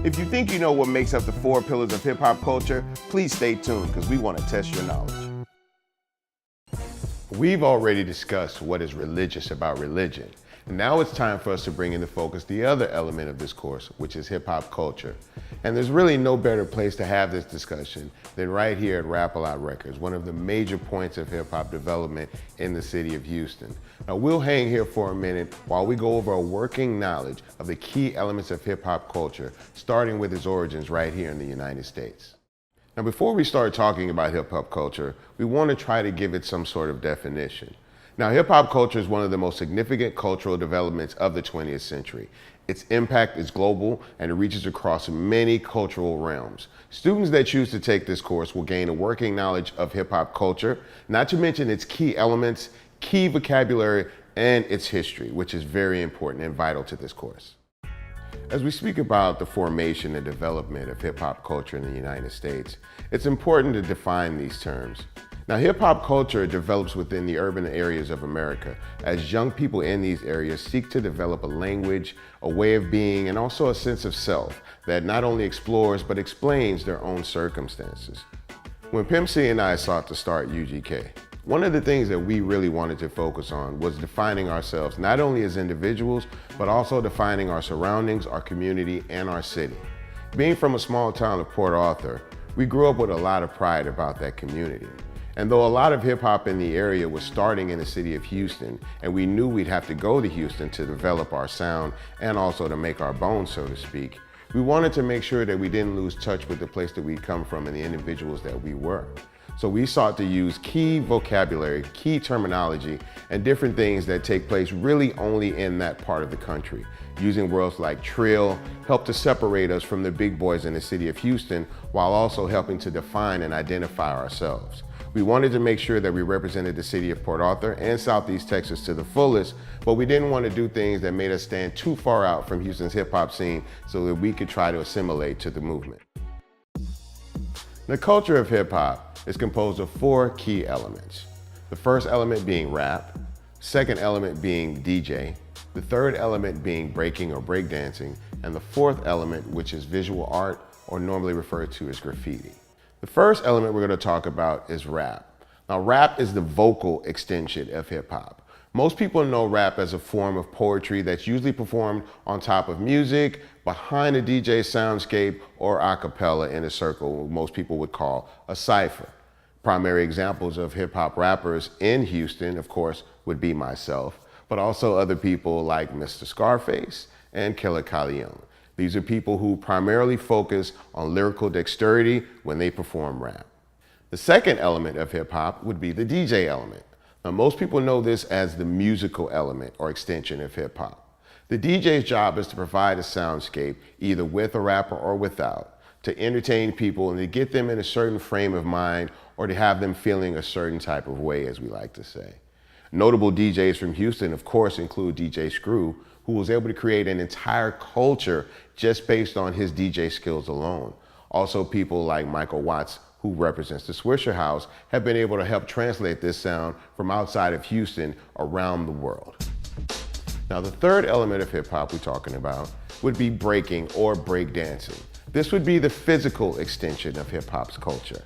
If you think you know what makes up the 4 pillars of hip-hop culture, please stay tuned because we want to test your knowledge. We've already discussed what is religious about religion. And now it's time for us to bring into focus the other element of this course, which is hip-hop culture. And there's really no better place to have this discussion than right here at Rap-A-Lot Records, one of the major points of hip-hop development in the city of Houston. Now we'll hang here for a minute while we go over a working knowledge of the key elements of hip-hop culture, starting with its origins right here in the United States. Now before we start talking about hip-hop culture, we want to try to give it some sort of definition. Now, hip-hop culture is one of the most significant cultural developments of the 20th century. Its impact is global and it reaches across many cultural realms. Students that choose to take this course will gain a working knowledge of hip-hop culture, not to mention its key elements, key vocabulary, and its history, which is very important and vital to this course. As we speak about the formation and development of hip-hop culture in the United States, it's important to define these terms. Now, hip-hop culture develops within the urban areas of America as young people in these areas seek to develop a language, a way of being, and also a sense of self that not only explores but explains their own circumstances. When Pimp C and I sought to start UGK, one of the things that we really wanted to focus on was defining ourselves not only as individuals, but also defining our surroundings, our community, and our city. Being from a small town of Port Arthur, we grew up with a lot of pride about that community. And though a lot of hip hop in the area was starting in the city of Houston, and we knew we'd have to go to Houston to develop our sound and also to make our bones, so to speak, we wanted to make sure that we didn't lose touch with the place that we'd come from and the individuals that we were. So we sought to use key vocabulary, key terminology, and different things that take place really only in that part of the country. Using words like trill helped to separate us from the big boys in the city of Houston while also helping to define and identify ourselves. We wanted to make sure that we represented the city of Port Arthur and Southeast Texas to the fullest, but we didn't want to do things that made us stand too far out from Houston's hip hop scene so that we could try to assimilate to the movement. The culture of hip hop is composed of 4 key elements. The first element being rap, second element being DJ, the third element being breaking or breakdancing, and the fourth element, which is visual art, or normally referred to as graffiti. The first element we're going to talk about is rap. Now, rap is the vocal extension of hip hop. Most people know rap as a form of poetry that's usually performed on top of music, behind a DJ soundscape, or a cappella in a circle, most people would call a cipher. Primary examples of hip hop rappers in Houston, of course, would be myself, but also other people like Mr. Scarface and Killer Calion. These are people who primarily focus on lyrical dexterity when they perform rap. The second element of hip hop would be the DJ element. Now, most people know this as the musical element or extension of hip hop. The DJ's job is to provide a soundscape, either with a rapper or without, to entertain people and to get them in a certain frame of mind or to have them feeling a certain type of way, as we like to say. Notable DJs from Houston, of course, include DJ Screw, who was able to create an entire culture just based on his DJ skills alone. Also, people like Michael Watts, who represents the Swisher House, have been able to help translate this sound from outside of Houston around the world. Now, the third element of hip hop we're talking about would be breaking or breakdancing. This would be the physical extension of hip hop's culture.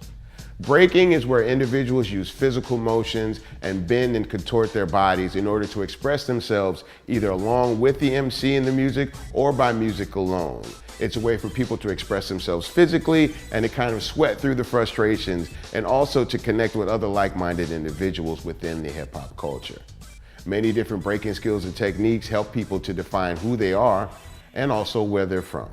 Breaking is where individuals use physical motions and bend and contort their bodies in order to express themselves either along with the MC in the music or by music alone. It's a way for people to express themselves physically and to kind of sweat through the frustrations and also to connect with other like-minded individuals within the hip hop culture. Many different breaking skills and techniques help people to define who they are and also where they're from.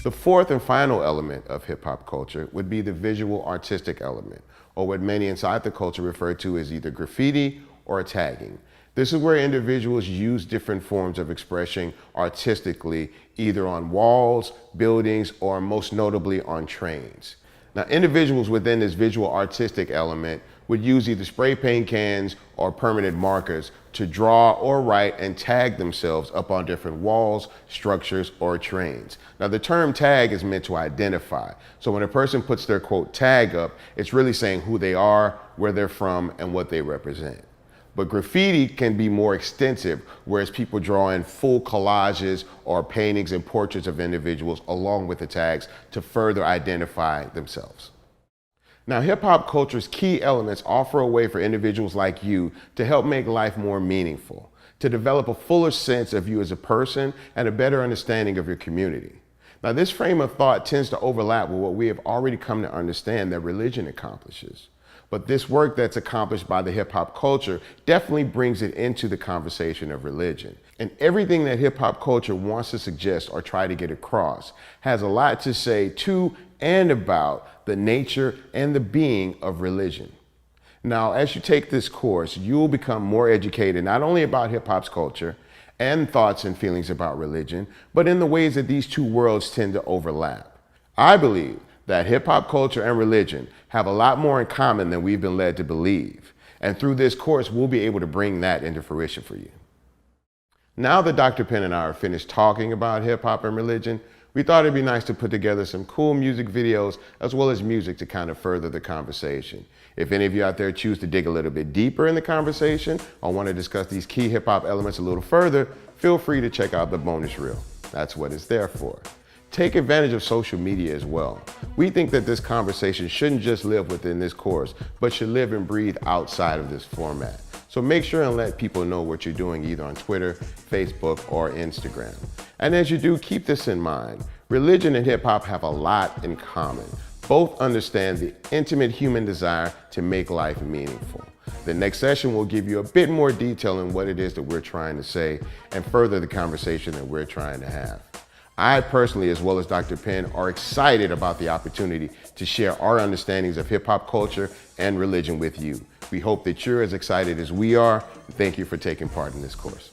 The fourth and final element of hip hop culture would be the visual artistic element, or what many inside the culture refer to as either graffiti or tagging. This is where individuals use different forms of expression artistically, either on walls, buildings, or most notably on trains. Now, individuals within this visual artistic element would use either spray paint cans or permanent markers to draw or write and tag themselves up on different walls, structures, or trains. Now, the term tag is meant to identify. So when a person puts their quote tag up, it's really saying who they are, where they're from, and what they represent. But graffiti can be more extensive, whereas people draw in full collages or paintings and portraits of individuals along with the tags to further identify themselves. Now, hip hop culture's key elements offer a way for individuals like you to help make life more meaningful, to develop a fuller sense of you as a person and a better understanding of your community. Now, this frame of thought tends to overlap with what we have already come to understand that religion accomplishes. But this work that's accomplished by the hip hop culture definitely brings it into the conversation of religion. And everything that hip hop culture wants to suggest or try to get across has a lot to say to and about the nature and the being of religion. Now, as you take this course, you'll become more educated not only about hip hop's culture and thoughts and feelings about religion, but in the ways that these two worlds tend to overlap. I believe that hip hop culture and religion have a lot more in common than we've been led to believe. And through this course, we'll be able to bring that into fruition for you. Now that Dr. Penn and I are finished talking about hip hop and religion, we thought it'd be nice to put together some cool music videos as well as music to kind of further the conversation. If any of you out there choose to dig a little bit deeper in the conversation or want to discuss these key hip hop elements a little further, feel free to check out the bonus reel. That's what it's there for. Take advantage of social media as well. We think that this conversation shouldn't just live within this course, but should live and breathe outside of this format. So make sure and let people know what you're doing either on Twitter, Facebook, or Instagram. And as you do, keep this in mind. Religion and hip hop have a lot in common. Both understand the intimate human desire to make life meaningful. The next session will give you a bit more detail on what it is that we're trying to say and further the conversation that we're trying to have. I personally, as well as Dr. Penn, are excited about the opportunity to share our understandings of hip hop culture and religion with you. We hope that you're as excited as we are. Thank you for taking part in this course.